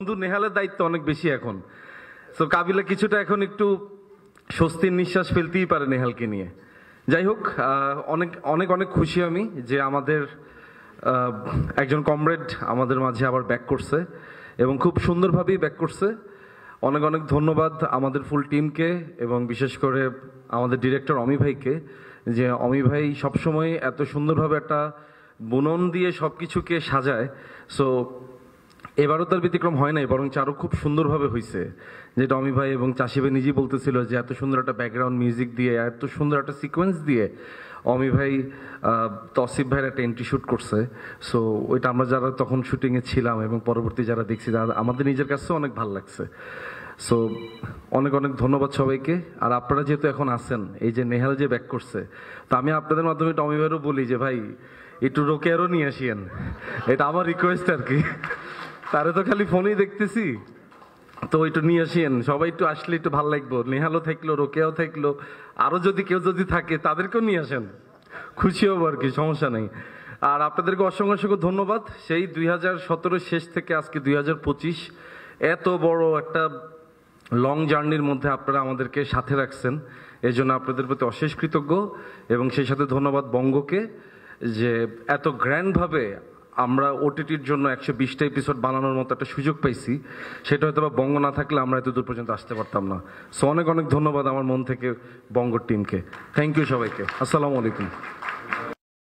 বন্ধু নেহালের দায়িত্ব অনেক বেশি এখন। তো কাবিলা কিছুটা এখন একটু স্বস্তির নিঃশ্বাস ফেলতেই পারে নেহালকে নিয়ে। যাই হোক, অনেক অনেক অনেক খুশি আমি যে আমাদের একজন কমরেড আমাদের মাঝে আবার ব্যাক করছে এবং খুব সুন্দরভাবেই ব্যাক করছে। অনেক অনেক ধন্যবাদ আমাদের ফুল টিমকে এবং বিশেষ করে আমাদের ডিরেক্টর অমি ভাইকে, যে অমি ভাই সবসময় এত সুন্দরভাবে একটা বুনন দিয়ে সব কিছুকে সাজায়। সো এবারও তার ব্যতিক্রম হয় নাই, বরং আরও খুব সুন্দরভাবে হয়েছে, যেটা অমি ভাই এবং চাষি ভাই নিজেই বলতেছিল যে এত সুন্দর একটা ব্যাকগ্রাউন্ড মিউজিক দিয়ে, এত সুন্দর একটা সিকোয়েন্স দিয়ে অমি ভাই তসিফ ভাইয়ের একটা এন্ট্রি শ্যুট করছে। সো ওইটা আমরা যারা তখন শুটিংয়ে ছিলাম এবং পরবর্তী যারা দেখছি, আমাদের নিজের কাছেও অনেক ভালো লাগছে। সো অনেক অনেক ধন্যবাদ সবাইকে। আর আপনারা যেহেতু এখন আছেন, এই যে নেহাল যে ব্যাক করছে, তো আমি আপনাদের মাধ্যমে টমি ভাইয়েরও বলি যে ভাই একটু রোকেয়ারও নিয়ে আসিয়েন, এটা আমার রিকোয়েস্ট আর কি। তারে তো খালি ফোনেই দেখতেছি, তো একটু নিয়ে আসিয়েন, সবাই একটু আসলে একটু ভালো লাগবো। নেহালও থাকলো, রোকেয়াও থাকলো, আরও যদি কেউ যদি থাকে তাদেরকেও নিয়ে আসেন, খুশি হবো আর কি, সমস্যা নেই। আর আপনাদেরকে অসংখ্য অসংখ্য ধন্যবাদ। সেই 2017 শেষ থেকে আজকে 2025 এত বড় একটা লং জার্নির মধ্যে আপনারা আমাদেরকে সাথে রাখছেন, এই জন্য আপনাদের প্রতি অশেষ কৃতজ্ঞ। এবং সেই সাথে ধন্যবাদ বঙ্গকে, যে এত গ্র্যান্ডভাবে আমরা ওটিটির জন্য 120টা এপিসোড বানানোর মতো একটা সুযোগ পাইছি। সেটা হয়তো বা বঙ্গ না থাকলে আমরা এত দূর পর্যন্ত আসতে পারতাম না। সো অনেক অনেক ধন্যবাদ আমার মন থেকে বঙ্গ টিমকে। থ্যাংক ইউ সবাইকে। আসসালামু আলাইকুম।